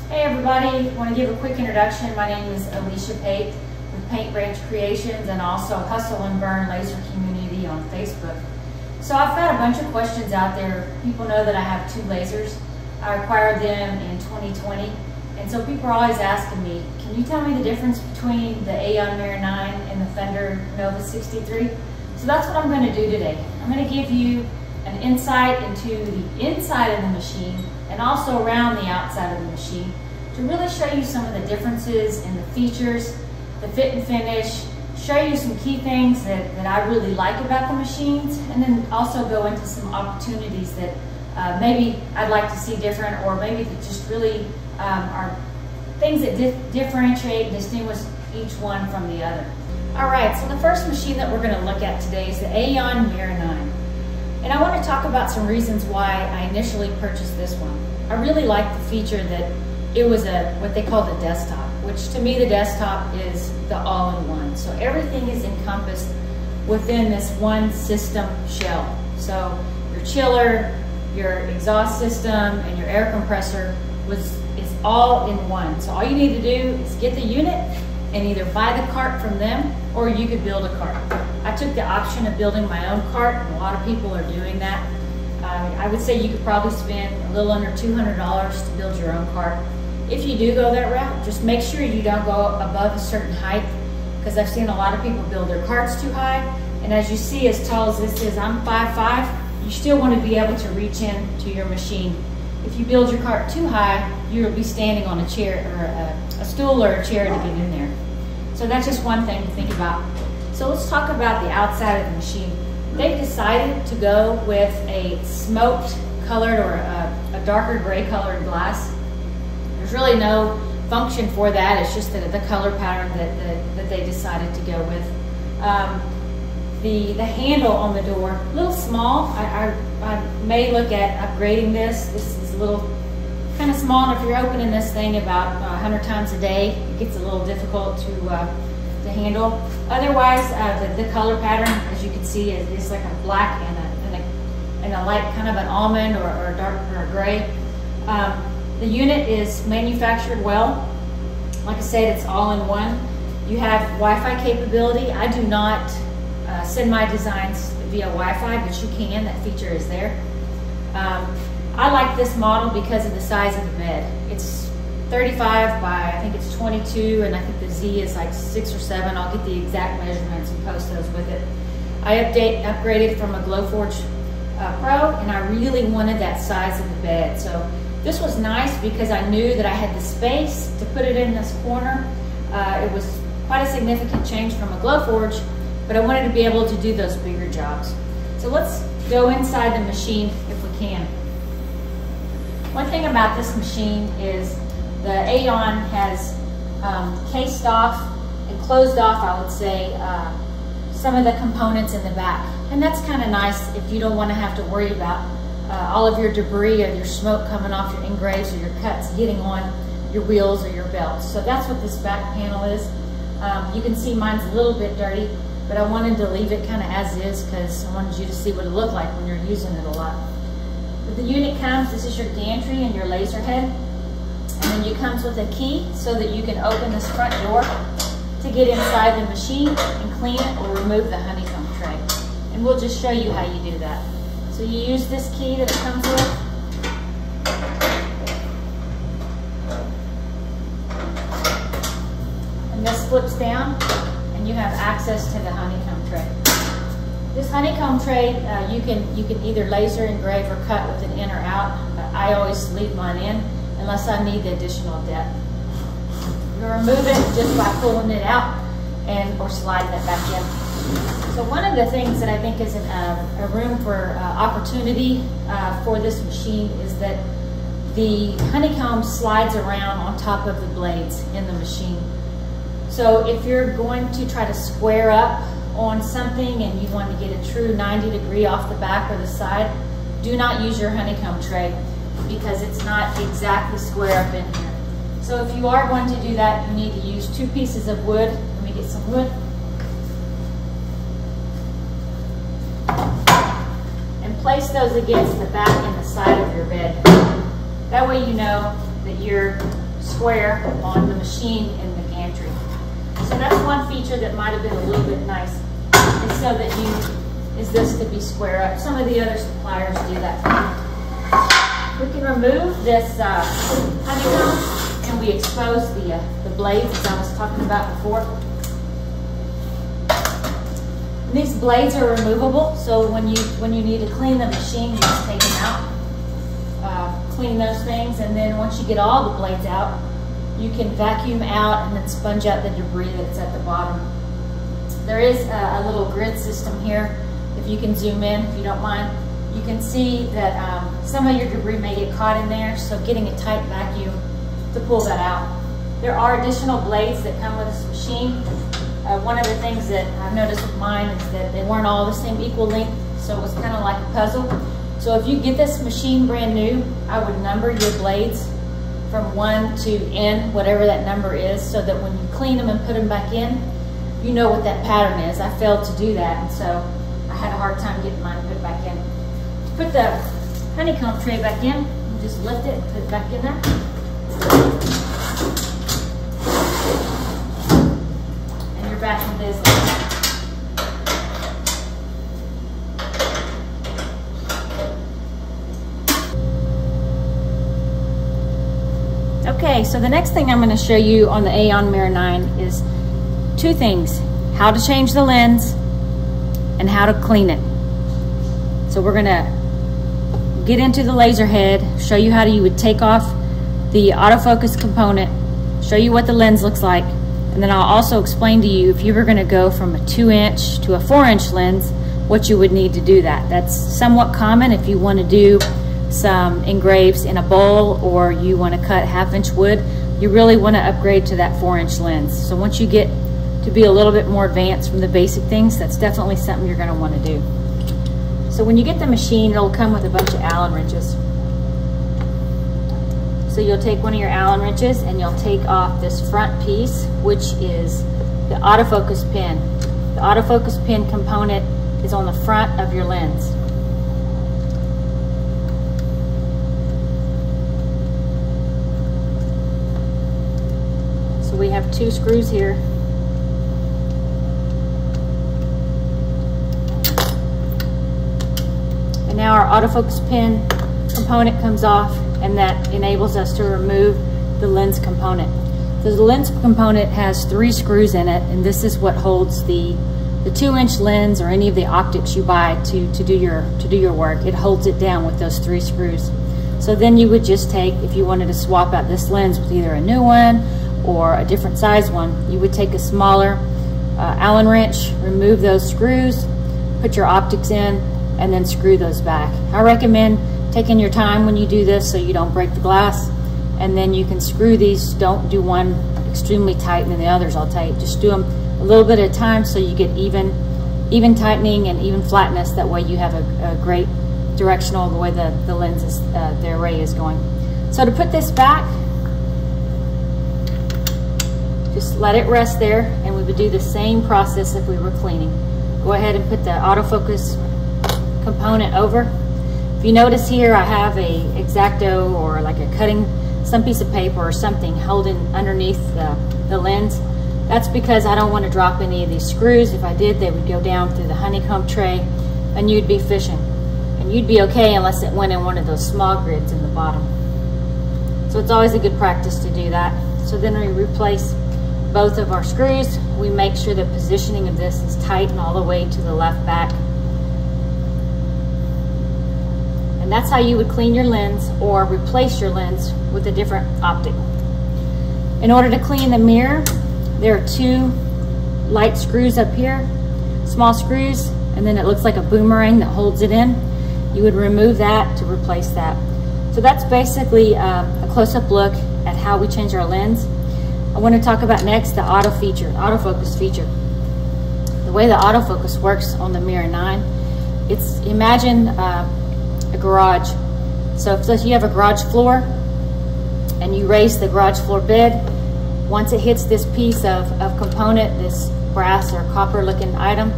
Hey everybody, I want to give a quick introduction. My name is Alicia Pate with Paint Branch Creations and also Hustle and Burn Laser Community on Facebook. So I've got a bunch of questions out there. People know that I have two lasers. I acquired them in 2020, and so people are always asking me, can you tell me the difference between the Aeon Mira 9 and the Fender Nova 63? So that's what I'm going to do today. I'm going to give you an insight into the inside of the machine and also around the outside of the machine to really show you some of the differences in the features, the fit and finish, show you some key things that I really like about the machines, and then also go into some opportunities that maybe I'd like to see different, or maybe that just really are things that differentiate and distinguish each one from the other. All right, so the first machine that we're going to look at today is the Aeon Mira 9. And I want to talk about some reasons why I initially purchased this one. I really like the feature that it was what they call the desktop, which to me the desktop is the all-in-one. So everything is encompassed within this one system shell. So your chiller, your exhaust system, and your air compressor is all in one. So all you need to do is get the unit and either buy the cart from them, or you could build a cart. I took the option of building my own cart, and a lot of people are doing that. I would say you could probably spend a little under $200 to build your own cart. If you do go that route, just make sure you don't go above a certain height, because I've seen a lot of people build their carts too high. And as you see, as tall as this is, I'm 5'5", you still want to be able to reach in to your machine. If you build your cart too high, you'll be standing on a chair or a stool or a chair to get in there. So that's just one thing to think about. So let's talk about the outside of the machine. They've decided to go with a smoked colored or a darker gray colored glass. There's really no function for that. It's just the color pattern that they decided to go with. The handle on the door, a little small. I may look at upgrading this. This is a little kind of small, and if you're opening this thing about 100 times a day, it gets a little difficult to handle. Otherwise, the color pattern, as you can see, is like a black and a light kind of an almond or a dark or a gray. The unit is manufactured well. Like I said, it's all in one. You have Wi-Fi capability. I do not send my designs via Wi-Fi, but you can. That feature is there. I like this model because of the size of the bed. It's 35 by, I think it's 22, and I think the Z is like 6 or 7. I'll get the exact measurements and post those with it. I upgraded from a Glowforge Pro, and I really wanted that size of the bed. So this was nice because I knew that I had the space to put it in this corner. It was quite a significant change from a Glowforge, but I wanted to be able to do those bigger jobs. So let's go inside the machine if we can. One thing about this machine is the Aeon has cased off and closed off, I would say, some of the components in the back. And that's kind of nice if you don't want to have to worry about all of your debris or your smoke coming off your engraves or your cuts getting on your wheels or your belts. So that's what this back panel is. You can see mine's a little bit dirty, but I wanted to leave it kind of as is because I wanted you to see what it looked like when you're using it a lot. With the unit comes, this is your gantry and your laser head. And then it comes with a key so that you can open this front door to get inside the machine and clean it or remove the honeycomb tray. And we'll just show you how you do that. So you use this key that it comes with. And this flips down and you have access to the honeycomb tray. This honeycomb tray, you can either laser engrave or cut with an in or out. I always leave mine in unless I need the additional depth. You remove it just by pulling it out or sliding it back in. So one of the things that I think is a room for opportunity for this machine is that the honeycomb slides around on top of the blades in the machine. So if you're going to try to square up on something and you want to get a true 90-degree off the back or the side, do not use your honeycomb tray because it's not exactly square up in here. So if you are going to do that, you need to use 2 pieces of wood. Let me get some wood. And place those against the back and the side of your bed. That way you know that you're square on the machine in the gantry. So that's one feature that might have been a little bit nice. And so that is this to be square up. Some of the other suppliers do that. We can remove this honeycomb and we expose the blades as I was talking about before. And these blades are removable, so when you need to clean the machine, you just take them out, clean those things, and then once you get all the blades out, you can vacuum out and then sponge out the debris that's at the bottom. There is a little grid system here. If you can zoom in, if you don't mind, you can see that some of your debris may get caught in there, so getting a tight vacuum to pull that out. There are additional blades that come with this machine. One of the things that I've noticed with mine is that they weren't all the same equal length, so it was kind of like a puzzle. So if you get this machine brand new, I would number your blades from 1 to N, whatever that number is, so that when you clean them and put them back in, you know what that pattern is. I failed to do that, and so I had a hard time getting mine put back in. To put the honeycomb tray back in, you just lift it and put it back in there. And your vacuum is like that. Okay, so the next thing I'm going to show you on the Aeon Mira 9 is two things: how to change the lens and how to clean it. So we're going to get into the laser head, show you how you would take off the autofocus component, show you what the lens looks like, and then I'll also explain to you if you were going to go from a 2-inch to a 4-inch lens, what you would need to do that. That's somewhat common if you want to do some engraves in a bowl or you want to cut 1/2-inch wood. You really want to upgrade to that 4-inch lens. So once you get to be a little bit more advanced from the basic things, that's definitely something you're going to want to do. So when you get the machine, it'll come with a bunch of Allen wrenches. So you'll take one of your Allen wrenches and you'll take off this front piece, which is the autofocus pin. The autofocus pin component is on the front of your lens. So we have 2 screws here. And now our autofocus pin component comes off, and that enables us to remove the lens component. So the lens component has 3 screws in it, and this is what holds the 2-inch lens or any of the optics you buy to do your work. It holds it down with those 3 screws. So then you would just take, if you wanted to swap out this lens with either a new one or a different size one, you would take a smaller Allen wrench, remove those screws, put your optics in, and then screw those back. I recommend taking your time when you do this so you don't break the glass, and then you can screw these. Don't do one extremely tight and then the others all tight. Just do them a little bit at a time so you get even tightening and even flatness. That way you have a great directional the way the lens is, the array is going. So to put this back, just let it rest there, and we would do the same process if we were cleaning. Go ahead and put the autofocus component over. If you notice here, I have a X-Acto or like a some piece of paper or something holding underneath the lens. That's because I don't want to drop any of these screws. If I did, they would go down through the honeycomb tray and you'd be fishing. And you'd be okay unless it went in one of those small grids in the bottom. So it's always a good practice to do that. So then we replace both of our screws. We make sure the positioning of this is tight and all the way to the left back. And that's how you would clean your lens or replace your lens with a different optic. In order to clean the mirror, there are 2 light screws up here, small screws, and then it looks like a boomerang that holds it in. You would remove that to replace that. So that's basically a close-up look at how we change our lens. I want to talk about next the autofocus feature. The way the autofocus works on the Mira 9, imagine a garage. So if you have a garage floor and you raise the garage floor bed, once it hits this piece of component, this brass or copper looking item,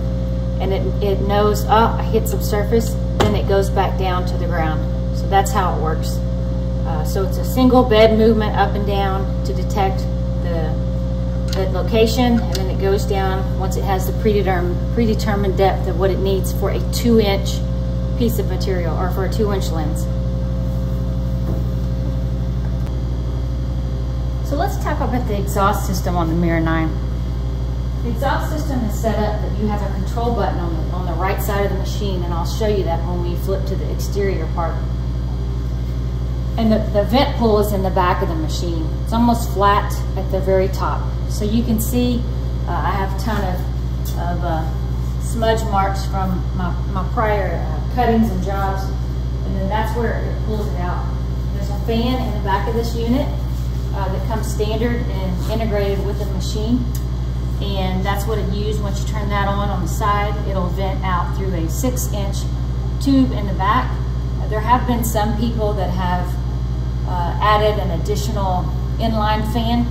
and it knows, oh, I hit some surface, then it goes back down to the ground. So that's how it works So it's a single bed movement up and down to detect the location, and then it goes down once it has the predetermined depth of what it needs for a 2-inch piece of material, or for a 2-inch lens. So let's talk about the exhaust system on the Mira 9. The exhaust system is set up that you have a control button on the right side of the machine, and I'll show you that when we flip to the exterior part. And the vent pull is in the back of the machine. It's almost flat at the very top. So you can see I have a ton of smudge marks from my prior cuttings and jobs, and then that's where it pulls it out. There's a fan in the back of this unit that comes standard and integrated with the machine, and that's what it used. Once you turn that on the side, it'll vent out through a 6-inch tube in the back. There have been some people that have added an additional inline fan.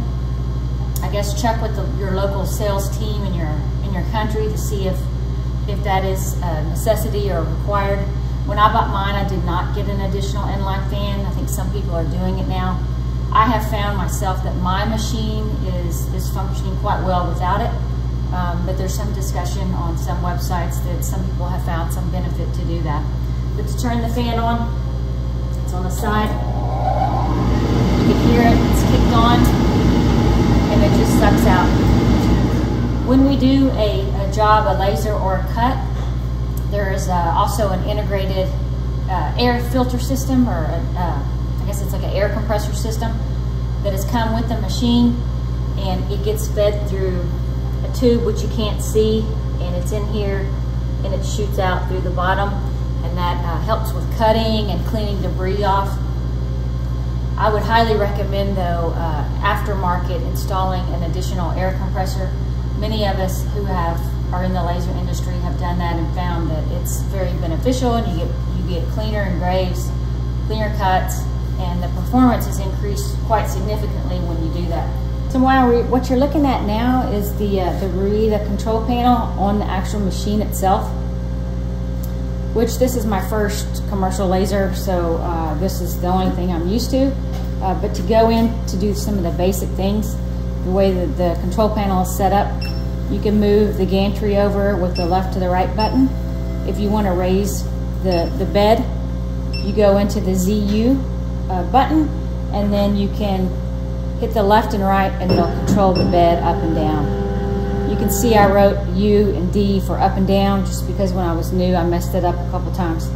I guess check with your local sales team in your country to see if that is a necessity or required. When I bought mine, I did not get an additional inline fan. I think some people are doing it now. I have found myself that my machine is functioning quite well without it, but there's some discussion on some websites that some people have found some benefit to do that. But to turn the fan on, it's on the side. You can hear it, it's kicked on, and it just sucks out. When we do a job, a laser or a cut, there is also an integrated air filter system, or I guess it's like an air compressor system that has come with the machine, and it gets fed through a tube which you can't see, and it's in here and it shoots out through the bottom, and that helps with cutting and cleaning debris off. I would highly recommend, though, aftermarket installing an additional air compressor. Many of us who are in the laser industry have done that and found that it's very beneficial, and you get cleaner engraves, cleaner cuts, and the performance is increased quite significantly when you do that. So what you're looking at now is the RUI, the control panel on the actual machine itself, which this is my first commercial laser, so this is the only thing I'm used to. But to go in to do some of the basic things, the way that the control panel is set up, you can move the gantry over with the left to the right button. If you want to raise the bed, you go into the ZU button, and then you can hit the left and right, and it'll control the bed up and down. You can see I wrote U and D for up and down just because when I was new I messed it up a couple times.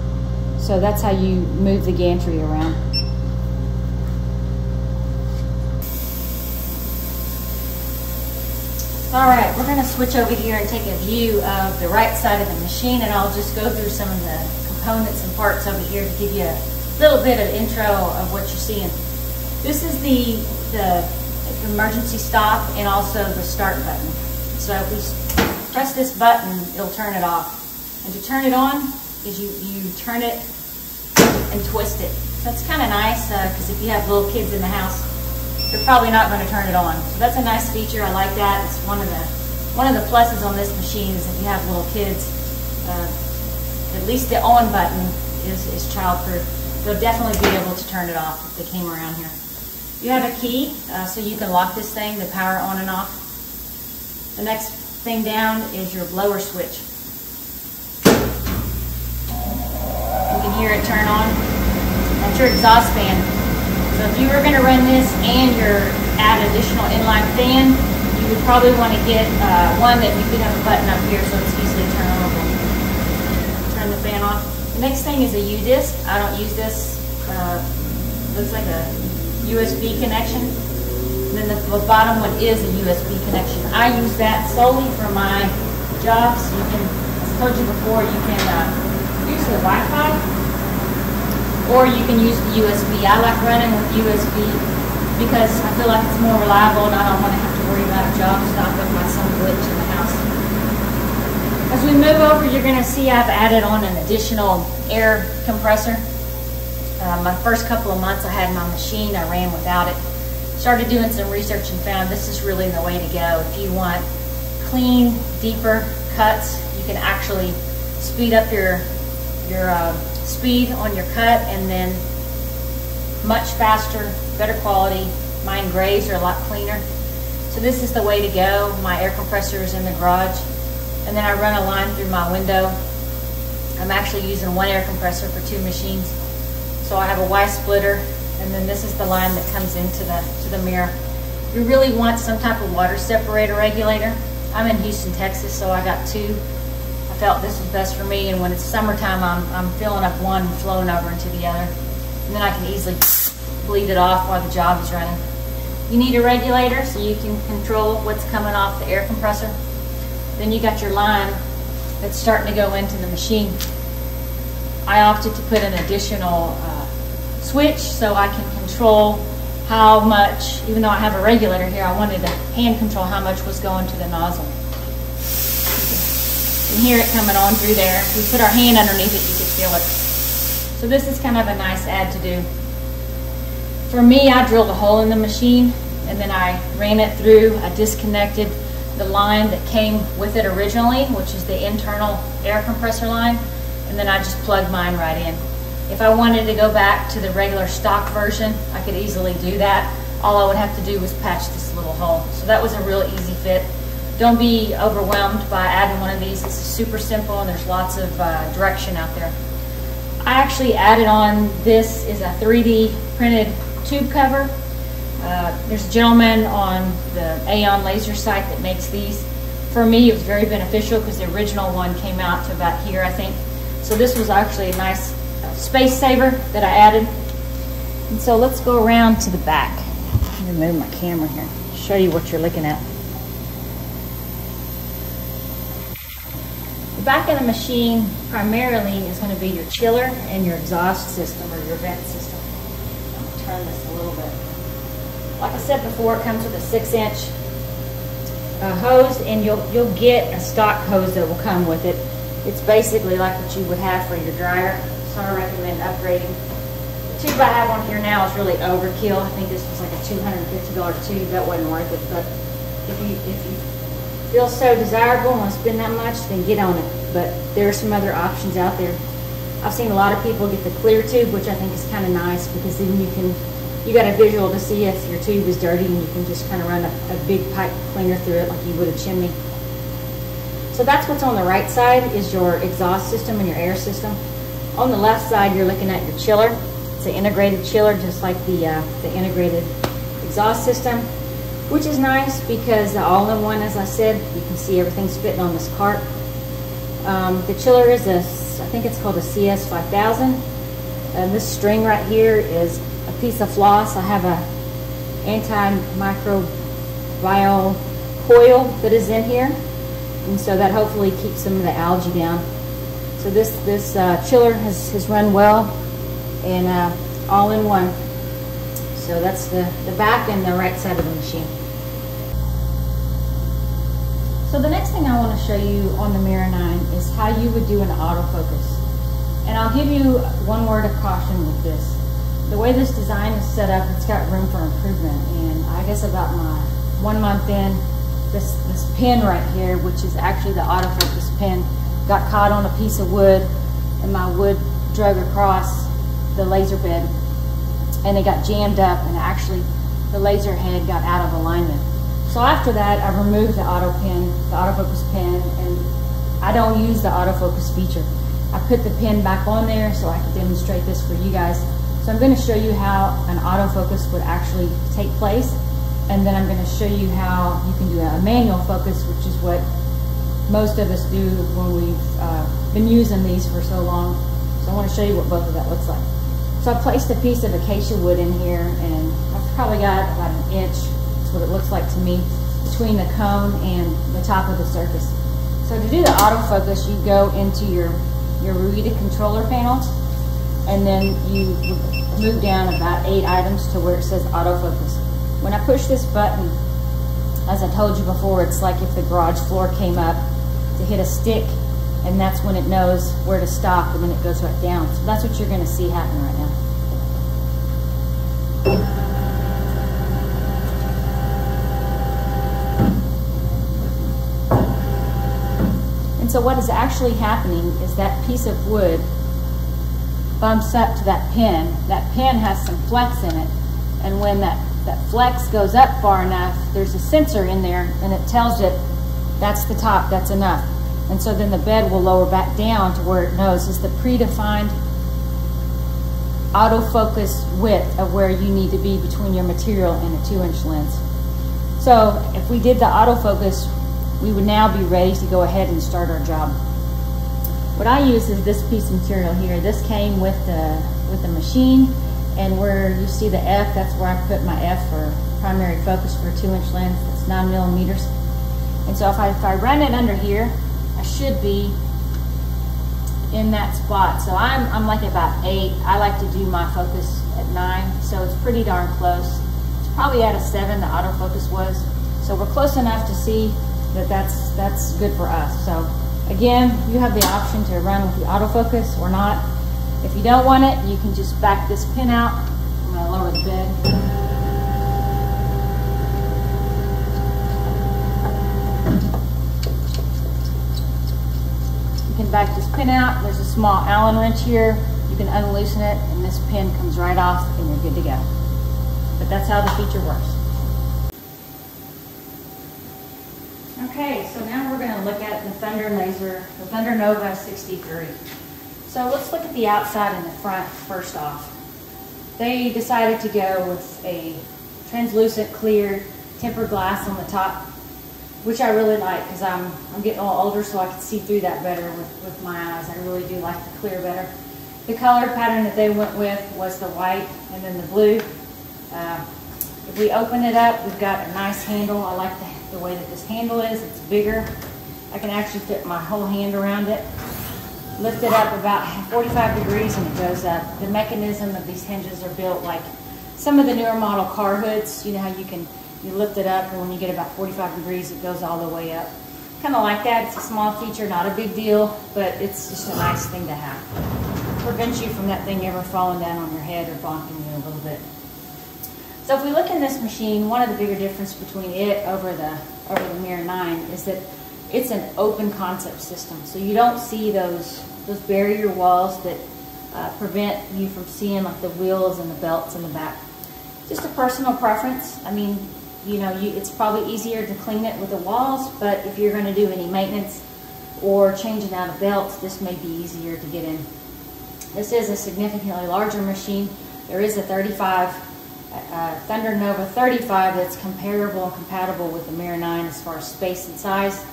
So that's how you move the gantry around. All right, we're gonna switch over here and take a view of the right side of the machine, and I'll just go through some of the components and parts over here to give you a little bit of intro of what you're seeing. This is the emergency stop and also the start button. So if we press this button, it'll turn it off. And to turn it on is you turn it and twist it. That's kind of nice because if you have little kids in the house, they're probably not going to turn it on. So that's a nice feature. I like that. It's one of the pluses on this machine is if you have little kids, at least the on button is childproof. They'll definitely be able to turn it off if they came around here. You have a key, so you can lock this thing, the power on and off. The next thing down is your blower switch. You can hear it turn on. That's your exhaust fan. So if you were going to run this and add additional inline fan, you would probably want to get one that you could have a button up here so it's easily turnable. Turn the fan off. The next thing is a U-disc. I don't use this. Looks like a USB connection. And then the bottom one is a USB connection. I use that solely for my jobs. You can, as I told you before, you can use the Wi-Fi, or you can use the USB. I like running with USB because I feel like it's more reliable and I don't want to have to worry about a job stopping by some glitch in the house. As we move over, you're going to see I've added on an additional air compressor. My first couple of months I had my machine, I ran without it. Started doing some research and found this is really the way to go. If you want clean, deeper cuts, you can actually speed up your speed on your cut and then much faster, better quality. Mine grays are a lot cleaner. So this is the way to go. My air compressor is in the garage. And then I run a line through my window. I'm actually using one air compressor for 2 machines. So I have a Y splitter, and then this is the line that comes into the Mira. You really want some type of water separator regulator. I'm in Houston, Texas, so I got 2. I felt this was best for me, and when it's summertime, I'm filling up one and flowing over into the other. And then I can easily bleed it off while the job is running. You need a regulator so you can control what's coming off the air compressor. Then you got your line that's starting to go into the machine. I opted to put an additional switch so I can control how much, even though I have a regulator here, I wanted to hand control how much was going to the nozzle. You can hear it coming on through there. If we put our hand underneath it, you can feel it. So this is kind of a nice add to do. For me, I drilled a hole in the machine, and then I ran it through. I disconnected the line that came with it originally, which is the internal air compressor line, and then I just plugged mine right in. If I wanted to go back to the regular stock version, I could easily do that. All I would have to do was patch this little hole. So that was a real easy fit. Don't be overwhelmed by adding one of these. This is super simple, and there's lots of direction out there. I actually added on, this is a 3D printed tube cover. There's a gentleman on the Aeon laser site that makes these. For me, it was very beneficial because the original one came out to about here, I think. So this was actually a nice space saver that I added. And so let's go around to the back. I'm gonna move my camera here, show you what you're looking at. The back of the machine primarily is going to be your chiller and your exhaust system, or your vent system. I'm going to turn this a little bit. Like I said before, it comes with a 6-inch hose, and you'll get a stock hose that will come with it. It's basically like what you would have for your dryer, so I recommend upgrading. The tube I have on here now is really overkill. I think this was like a $250 tube. That wasn't worth it, but if you feel so desirable and want to spend that much, then get on it. But there are some other options out there. I've seen a lot of people get the clear tube, which I think is kind of nice, because then you got a visual to see if your tube is dirty, and you can just kind of run a big pipe cleaner through it like you would a chimney. So that's what's on the right side, is your exhaust system and your air system. On the left side, you're looking at your chiller. It's an integrated chiller, just like the integrated exhaust system, which is nice because the all-in-one, as I said, you can see everything's fitting on this cart. The chiller is I think it's called a CS5000. And this string right here is a piece of floss. I have a antimicrobial coil that is in here, and so that hopefully keeps some of the algae down. So this chiller has run well, and all in one. So that's the back and the right side of the machine. So the next thing I want to show you on the Mira 9 is how you would do an autofocus. And I'll give you one word of caution with this. The way this design is set up, it's got room for improvement. And I guess about my 1 month in, this pin right here, which is actually the autofocus pin, got caught on a piece of wood, and my wood drug across the laser bed, and it got jammed up, and actually the laser head got out of alignment. So after that, I removed the autofocus pin, and I don't use the autofocus feature. I put the pin back on there so I could demonstrate this for you guys. So I'm going to show you how an autofocus would actually take place, and then I'm going to show you how you can do a manual focus, which is what most of us do when we've been using these for so long. So I want to show you what both of that looks like. So I placed a piece of acacia wood in here, and I've probably got about 1 inch, that's what it looks like to me, between the cone and the top of the surface. So to do the autofocus, you go into your Ruida controller panel, and then you move down about 8 items to where it says autofocus. When I push this button, as I told you before, it's like if the garage floor came up to hit a stick, and that's when it knows where to stop, and then it goes right down. So that's what you're going to see happen right now. And so what is actually happening is that piece of wood bumps up to that pin has some flex in it. And when that flex goes up far enough, there's a sensor in there and it tells it that's the top, that's enough. And so then the bed will lower back down to where it knows is the predefined autofocus width of where you need to be between your material and a 2-inch lens. So if we did the autofocus, we would now be ready to go ahead and start our job. What I use is this piece of material here. This came with the machine, and where you see the F, that's where I put my F for primary focus for a 2-inch lens. That's 9 millimeters. And so if I run it under here, I should be in that spot. So I'm like about 8. I like to do my focus at 9, so it's pretty darn close. It's probably at a 7, the autofocus was. So we're close enough to see that that's good for us. So again, you have the option to run with the autofocus or not. If you don't want it, you can just back this pin out. I'm going to lower the bed. You can back this pin out. There's a small Allen wrench here. You can unloosen it and this pin comes right off and you're good to go. But that's how the feature works. Okay, so now we're going to look at the Fender laser, the Fender Nova 63. So let's look at the outside and the front first off. They decided to go with a translucent clear tempered glass on the top, which I really like because I'm getting a little older, so I can see through that better with my eyes. I really do like the clear better. The color pattern that they went with was the white and then the blue. If we open it up, we've got a nice handle. I like the way that this handle is. It's bigger. I can actually fit my whole hand around it. Lift it up about 45 degrees and it goes up. The mechanism of these hinges are built like some of the newer model car hoods. You know how you lift it up and when you get about 45 degrees it goes all the way up. Kind of like that. It's a small feature, not a big deal, but it's just a nice thing to have. Prevents you from that thing ever falling down on your head or bonking you a little bit. So if we look in this machine, one of the bigger differences between it over the Mira 9 is that it's an open concept system. So you don't see those barrier walls that prevent you from seeing like the wheels and the belts in the back. Just a personal preference. I mean, you know, it's probably easier to clean it with the walls, but if you're going to do any maintenance or changing out of belts, this may be easier to get in. This is a significantly larger machine. There is a 35 Fender Nova 35 that's comparable and compatible with the Mira 9 as far as space and size.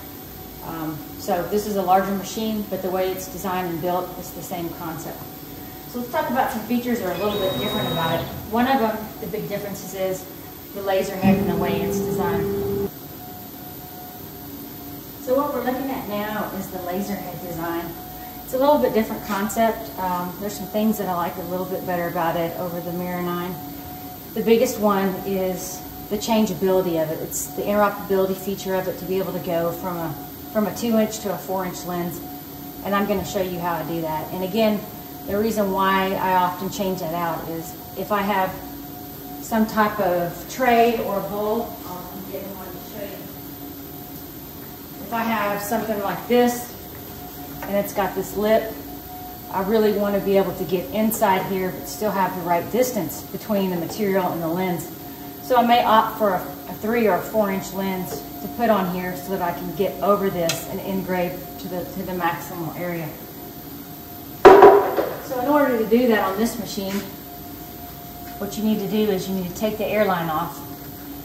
So this is a larger machine, but the way it's designed and built is the same concept. So let's talk about some features that are a little bit different about it. One of them, the big differences is the laser head and the way it's designed. So what we're looking at now is the laser head design. It's a little bit different concept. There's some things that I like a little bit better about it over the Mira 9. The biggest one is the changeability of it. It's the interoperability feature of it to be able to go from a 2-inch to a 4-inch lens. And I'm going to show you how I do that. And again, the reason why I often change that out is if I have some type of tray or bowl, I'm getting one to show you. If I have something like this and it's got this lip, I really want to be able to get inside here but still have the right distance between the material and the lens. So I may opt for a 3 or a 4-inch lens to put on here so that I can get over this and engrave to the maximum area. So in order to do that on this machine, what you need to do is you need to take the airline off.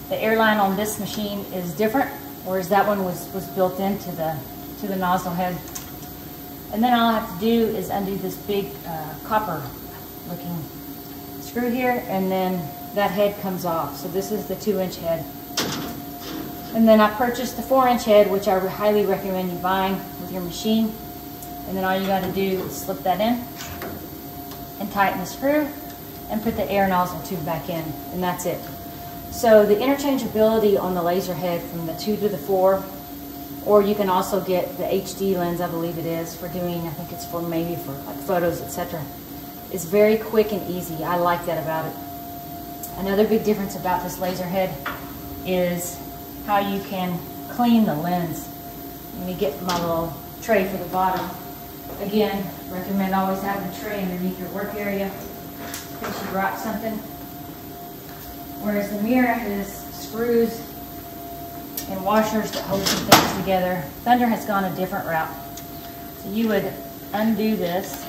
The airline on this machine is different, whereas that one was built into the nozzle head. And then all I have to do is undo this big copper looking screw here, and then that head comes off. So this is the 2-inch head. And then I purchased the 4-inch head, which I highly recommend you buying with your machine. And then all you got to do is slip that in and tighten the screw and put the air nozzle tube back in, and that's it. So the interchangeability on the laser head from the 2 to the 4, or you can also get the HD lens, I believe it is, for doing, I think it's for maybe for like photos, etc. It's very quick and easy. I like that about it. Another big difference about this laser head is how you can clean the lens. Let me get my little tray for the bottom. Again, recommend always having a tray underneath your work area in case you drop something. Whereas the Mira is screws and washers that hold some things together. Fender has gone a different route. So you would undo this,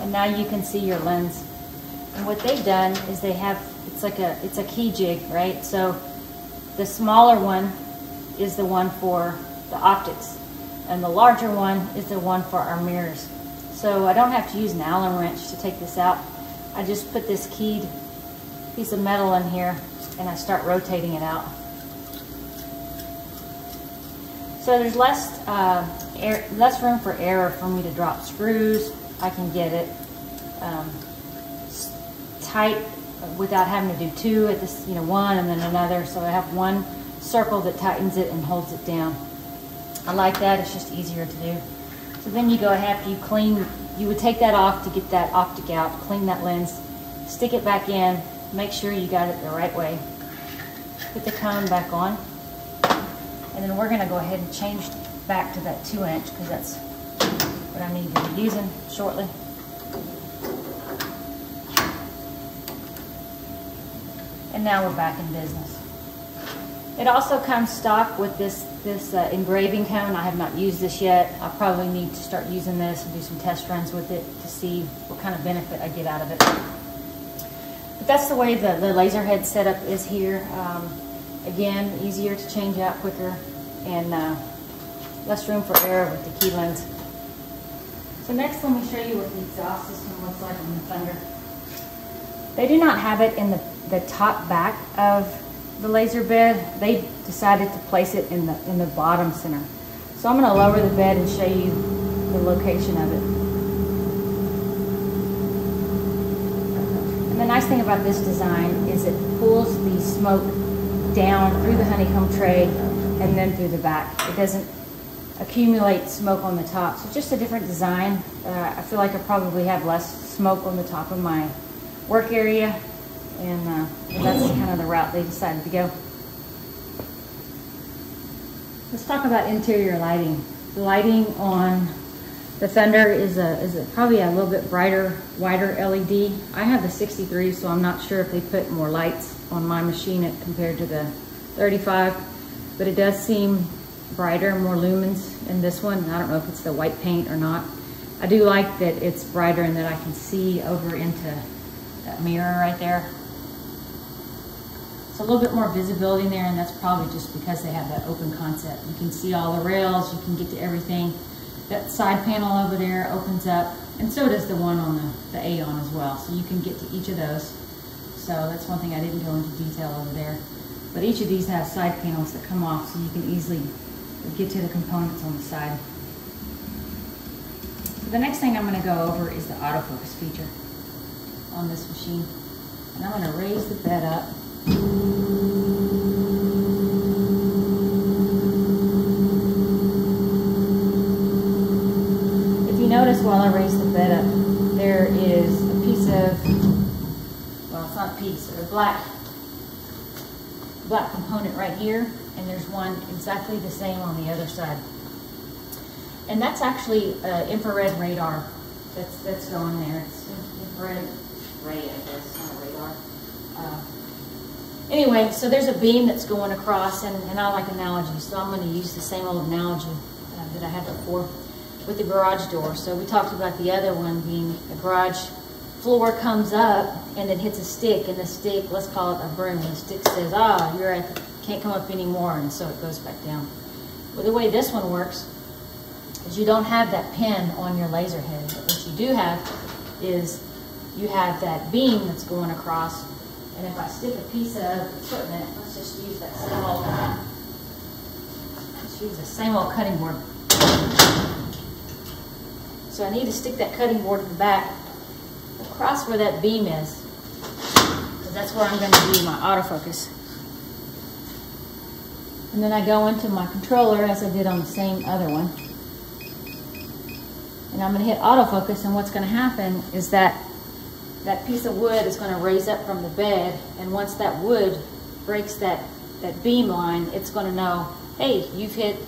and now you can see your lens. And what they've done is they have, it's a key jig, right? So the smaller one is the one for the optics, and the larger one is the one for our mirrors. So I don't have to use an Allen wrench to take this out. I just put this keyed piece of metal in here and I start rotating it out. So there's less room for error for me to drop screws. I can get it tight without having to do two at this, one and then another. So I have one circle that tightens it and holds it down. I like that. It's just easier to do. So then you go after you clean. You would take that off to get that optic out, clean that lens, stick it back in, make sure you got it the right way. Put the cone back on, and then we're going to go ahead and change back to that 2-inch because that's what I need to be using shortly. And now we're back in business. It also comes stock with this engraving cone. I have not used this yet. I probably need to start using this and do some test runs with it to see what kind of benefit I get out of it. But that's the way the laser head setup is here. Again, easier to change out quicker and less room for error with the key lens. So next, let me show you what the exhaust system looks like on the Fender. They do not have it in the top back of the laser bed. They decided to place it in the bottom center. So I'm going to lower the bed and show you the location of it. And the nice thing about this design is it pulls the smoke down through the honeycomb tray and then through the back. It doesn't accumulate smoke on the top. So just a different design. I feel like I probably have less smoke on the top of my work area, and that's kind of the route they decided to go. Let's talk about interior lighting. The lighting on the Fender is probably a little bit brighter, wider LED. I have the 63, so I'm not sure if they put more lights on my machine compared to the 35, but it does seem brighter, more lumens in this one. I don't know if it's the white paint or not. I do like that it's brighter and that I can see over into that mirror right there. It's a little bit more visibility in there, and that's probably just because they have that open concept. You can see all the rails, you can get to everything. That side panel over there opens up, and so does the one on the Aeon as well. So you can get to each of those. So that's one thing I didn't go into detail over there. But each of these have side panels that come off, so you can easily get to the components on the side. The next thing I'm going to go over is the autofocus feature on this machine. And I'm going to raise the bed up. If you notice while I raise the bed up, there is a piece of, well, it's not a piece, or a black component right here, and there's one exactly the same on the other side. And that's actually infrared radar that's going there. It's infrared ray, I guess, not radar. Anyway, so there's a beam that's going across, and I like analogies, so I'm going to use the same old analogy that I had before with the garage door. So we talked about the other one being the garage floor comes up and it hits a stick, and the stick, let's call it a broom, and the stick says, can't come up anymore, and so it goes back down. Well, the way this one works is you don't have that pin on your laser head. But what you do have is you have that beam that's going across, and if I stick a piece of equipment, let's just use that same old cutting board. So I need to stick that cutting board in the back across where that beam is, because that's where I'm going to do my autofocus. And then I go into my controller as I did on the same other one. And I'm going to hit autofocus, and what's going to happen is that piece of wood is going to raise up from the bed, and once that wood breaks that beam line, it's going to know, hey, you've hit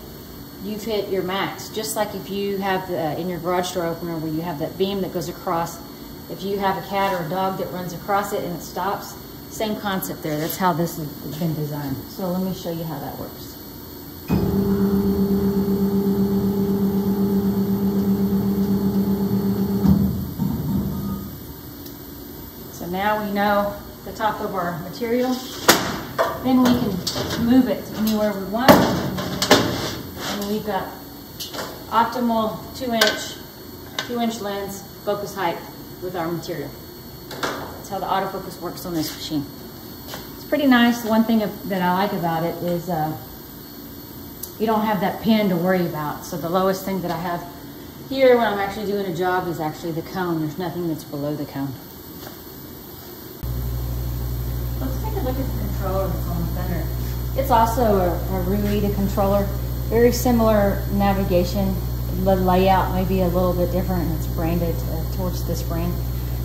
you've hit your max. Just like if you have in your garage door opener where you have that beam that goes across, if you have a cat or a dog that runs across it and it stops, same concept there. That's how this has been designed. So let me show you how that works. So now we know the top of our material. Then we can move it anywhere we want. And we've got optimal 2-inch lens focus height with our material. That's how the autofocus works on this machine. It's pretty nice. One thing that I like about it is you don't have that pin to worry about. So the lowest thing that I have here when I'm actually doing a job is actually the cone. There's nothing that's below the cone. Let's take a look at the controller that's on the Fender. It's also a Ruida controller. Very similar navigation. The layout may be a little bit different, and it's branded towards this brand.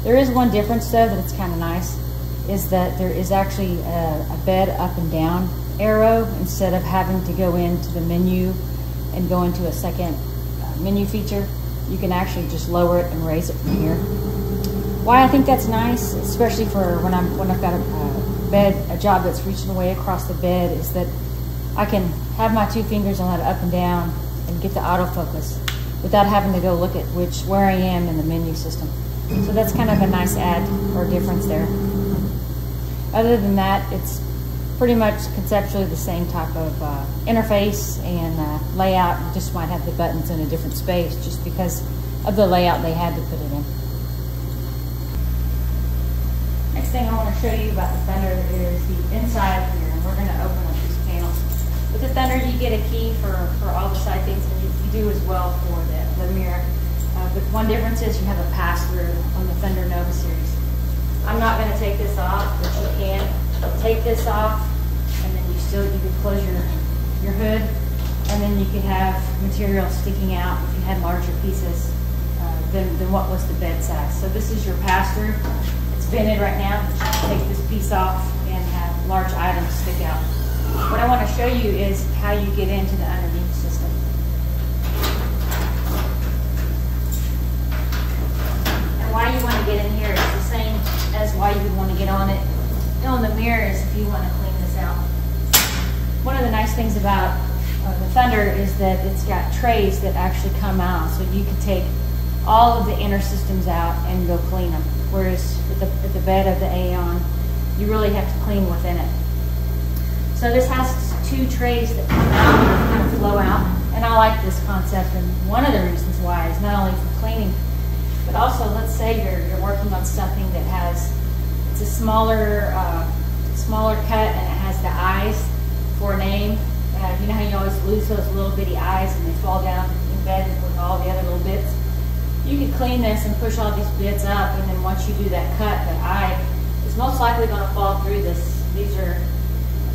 There is one difference though that it's kind of nice, is that there is actually a bed up and down arrow instead of having to go into the menu and go into a second menu feature. You can actually just lower it and raise it from here. Why I think that's nice, especially for when I've got a job that's reaching away across the bed, is that I can have my 2 fingers on that up and down and get the autofocus without having to go look at where I am in the menu system. So that's kind of a nice add or difference there. Other than that, it's pretty much conceptually the same type of interface and layout. You just might have the buttons in a different space just because of the layout they had to put it in. Next thing I want to show you about the Fender is the inside here. And we're going to open up these panels. With the Fender, you get a key for all the side things, and you do as well for the Mira. But one difference is you have a pass-through on the Fender Nova series. I'm not going to take this off, but you can take this off, and then you can close your hood, and then you can have material sticking out if you had larger pieces than what was the bed size. So this is your pass-through. It's vented right now. You can take this piece off and have large items stick out. What I want to show you is how you get into the underneath system. And why you want to get in here is the same as why you would want to get on it. On the Mira is if you want to clean this out. One of the nice things about the Fender is that it's got trays that actually come out, so you can take all of the inner systems out and go clean them. Whereas with the bed of the Aeon, you really have to clean within it. So this has 2 trays that come out and kind of flow out, and I like this concept. And one of the reasons why is not only for cleaning, but also let's say you're working on something that it's a smaller cut and it has the eyes for a name. You know how you always lose those little bitty eyes and they fall down in bed with all the other little bits? You can clean this and push all these bits up, and then once you do that cut, the eye is most likely going to fall through this. These are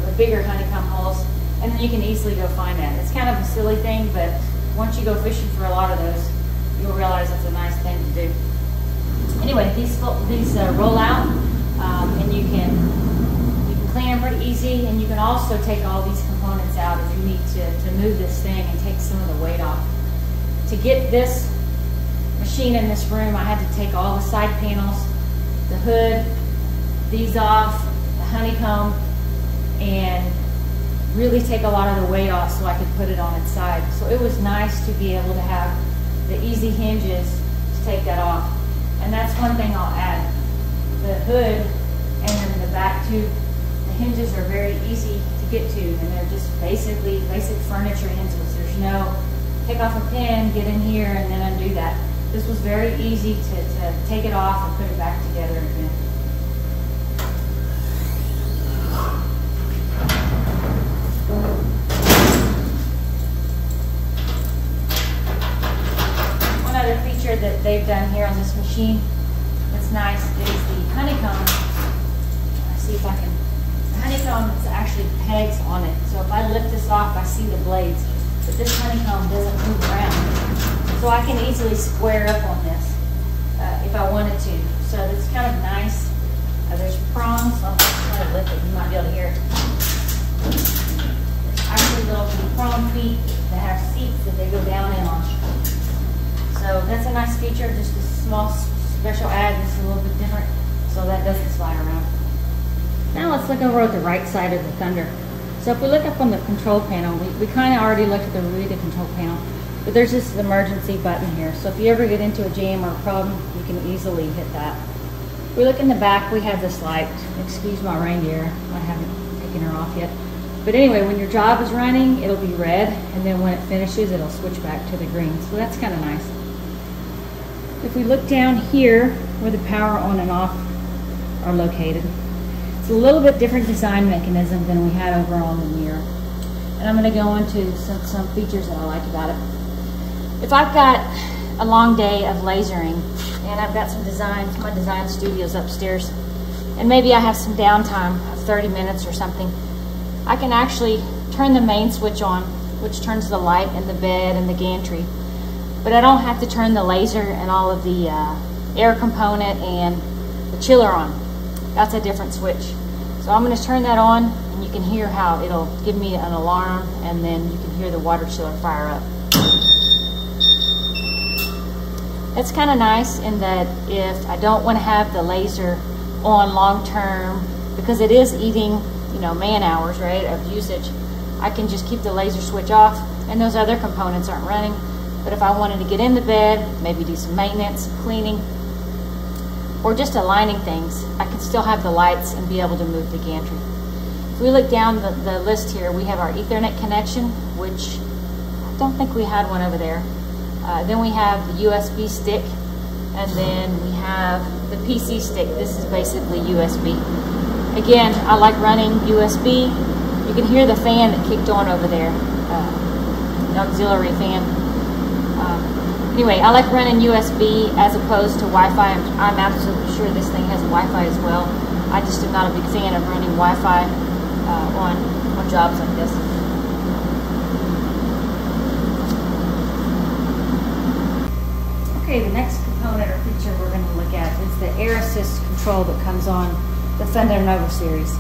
the bigger honeycomb holes, and then you can easily go find that. It's kind of a silly thing, but once you go fishing for a lot of those, you'll realize it's a nice thing to do. Anyway, these roll out, and you can clean them pretty easy, and you can also take all these components out if you need to move this thing and take some of the weight off. To get this machine in this room, I had to take all the side panels, the hood, these off, the honeycomb, and really take a lot of the weight off so I could put it on its side. So it was nice to be able to have the easy hinges to take that off. And that's one thing I'll add. The hood and then the back tube, the hinges are very easy to get to, and they're just basic furniture hinges. There's no take off a pin, get in here, and then undo that. This was very easy to take it off and put it back together again. One other feature that they've done here on this machine that's nice is the honeycomb. Let's see if I can. The honeycomb is actually pegs on it. So if I lift this off, I see the blades. But this honeycomb doesn't move around. So I can easily square up on this if I wanted to. So it's kind of nice. There's prongs. I'll try to lift it. You might be able to hear it. There's actually little chrome feet that have seats that they go down in on. So that's a nice feature, just a small special add. This is a little bit different, so that doesn't slide around. Now let's look over at the right side of the Thunder. So if we look up on the control panel, we kind of already looked at the rear of the control panel, but there's this emergency button here. So if you ever get into a jam or a problem, you can easily hit that. If we look in the back, we have this light. Excuse my reindeer, I haven't taken her off yet. But anyway, when your job is running, it'll be red, and then when it finishes, it'll switch back to the green. So that's kind of nice. If we look down here, where the power on and off are located, it's a little bit different design mechanism than we had over on the Mira. And I'm going to go into some features that I like about it. If I've got a long day of lasering, and I've got some designs, my design studio's upstairs, and maybe I have some downtime of 30 minutes or something, I can actually turn the main switch on, which turns the light and the bed and the gantry. But I don't have to turn the laser and all of the air component and the chiller on. That's a different switch. So I'm going to turn that on, and you can hear how it'll give me an alarm, and then you can hear the water chiller fire up. It's kind of nice in that if I don't want to have the laser on long term, because it is eating, you know, man hours, right, of usage, I can just keep the laser switch off, and those other components aren't running. But if I wanted to get in the bed, maybe do some maintenance, cleaning, or just aligning things, I can still have the lights and be able to move the gantry. If we look down the list here, we have our Ethernet connection, which I don't think we had one over there. Then we have the USB stick, and then we have the PC stick. This is basically USB. Again, I like running USB. You can hear the fan that kicked on over there, the auxiliary fan. Anyway, I like running USB as opposed to Wi-Fi. I'm absolutely sure this thing has Wi-Fi as well. I just am not a big fan of running Wi-Fi on jobs like this. Okay, the next component or feature we're going to look at is the air assist control that comes on the Fender Nova series.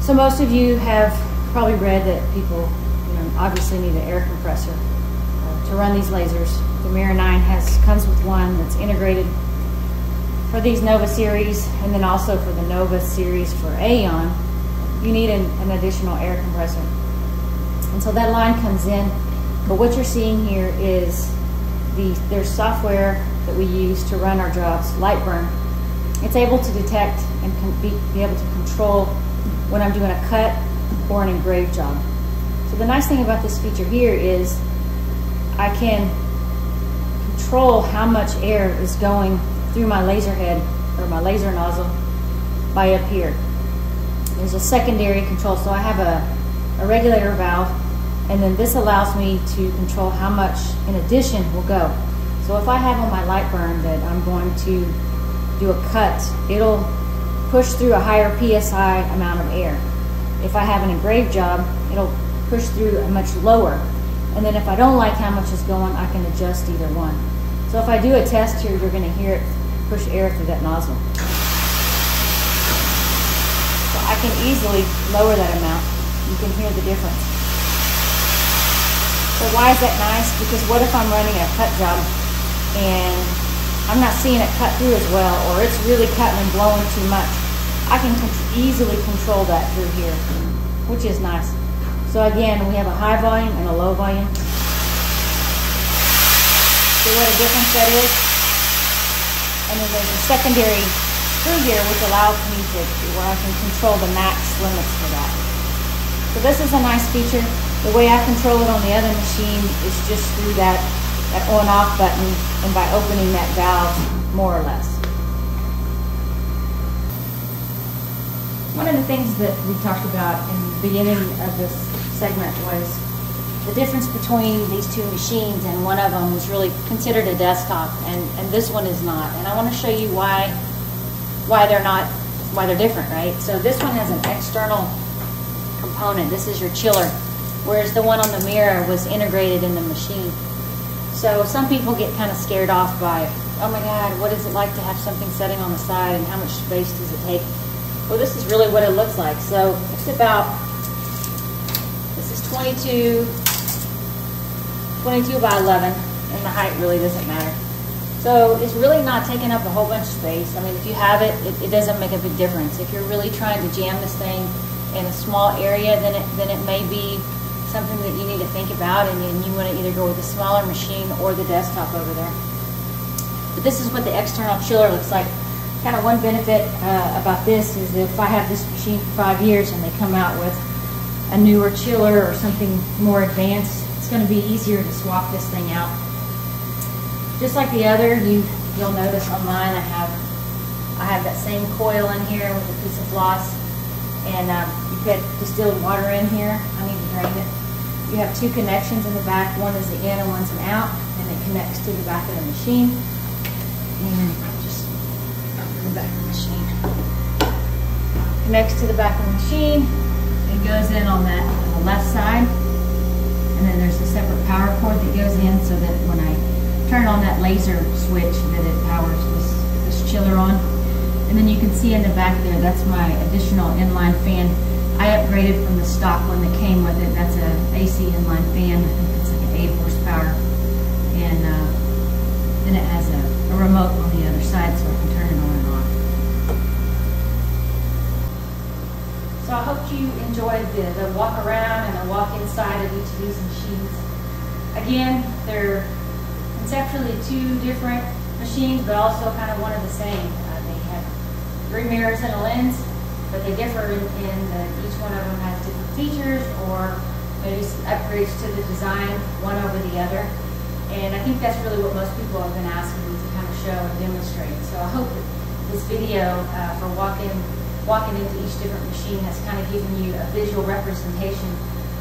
So most of you have probably read that people, obviously need an air compressor to run these lasers. The Mira 9 comes with one that's integrated for these Nova series, and then also for the Nova series for Aeon, you need an additional air compressor. And so that line comes in, but what you're seeing here is there's software that we use to run our jobs, Lightburn. It's able to detect and be able to control when I'm doing a cut or an engraved job. So the nice thing about this feature here is I can control how much air is going through my laser head or my laser nozzle by up here. There's a secondary control, so I have a regulator valve, and then this allows me to control how much in addition will go. So if I have on my Lightburn that I'm going to do a cut, it'll push through a higher PSI amount of air. If I have an engraved job, it'll push through a much lower. And then if I don't like how much is going, I can adjust either one. So if I do a test here, you're going to hear it push air through that nozzle. So I can easily lower that amount. You can hear the difference. So why is that nice? Because what if I'm running a cut job and I'm not seeing it cut through as well, or it's really cutting and blowing too much? I can easily control that through here, which is nice. So again, we have a high volume and a low volume. See what a difference that is? And then there's a secondary screw here which allows me where I can control the max limits for that. So this is a nice feature. The way I control it on the other machine is just through that on-off button and by opening that valve more or less. One of the things that we talked about in the beginning of this segment was the difference between these two machines, and one of them was really considered a desktop, and this one is not. And I want to show you why they're different, right? So this one has an external component. This is your chiller, whereas the one on the Mira was integrated in the machine. So some people get kind of scared off by, oh my God, what is it like to have something setting on the side, and how much space does it take? Well, this is really what it looks like. So it's about, this is It's 22 by 11, and the height really doesn't matter. So it's really not taking up a whole bunch of space. I mean, if you have it, it doesn't make a big difference. If you're really trying to jam this thing in a small area, then it may be something that you need to think about, and you want to either go with a smaller machine or the desktop over there. But this is what the external chiller looks like. Kind of one benefit about this is that if I have this machine for 5 years and they come out with a newer chiller or something more advanced, it's going to be easier to swap this thing out. Just like the other, you'll notice on mine I have that same coil in here with a piece of floss, and you put distilled water in here. I need to drain it. You have 2 connections in the back. One is the in and one's an out, and it connects to the back of the machine. And just the back of the machine connects to the back of the machine. It goes in on the left side, and then there's a separate power cord that goes in so that when I turn on that laser switch, that it powers this chiller on. And then you can see in the back there, that's my additional inline fan. I upgraded from the stock one that came with it. That's a AC inline fan. I think it's like an 8 horsepower. And then it has a remote on the other side so I can turn it on and off. So I hope you enjoyed the walk around and the walk inside of each of these machines. Again, they're conceptually 2 different machines, but also kind of one of the same. They have 3 mirrors and a lens, but they differ in that each one of them has different features or maybe some upgrades to the design, one over the other. And I think that's really what most people have been asking me to kind of show and demonstrate. So I hope that this video for walking into each different machine has kind of given you a visual representation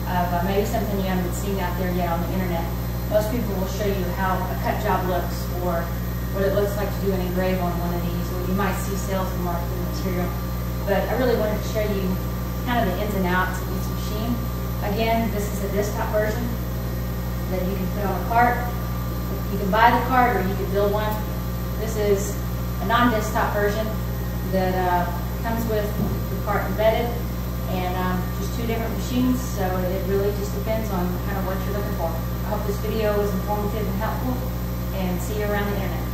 of maybe something you haven't seen out there yet on the internet. Most people will show you how a cut job looks or what it looks like to do an engrave on one of these, or you might see sales and marketing material. But I really wanted to show you kind of the ins and outs of each machine. Again, this is a desktop version that you can put on a cart. You can buy the cart or you can build one. This is a non-desktop version that comes with the cart embedded, and just 2 different machines, so it really just depends on kind of what you're looking for. I hope this video was informative and helpful, and see you around the internet.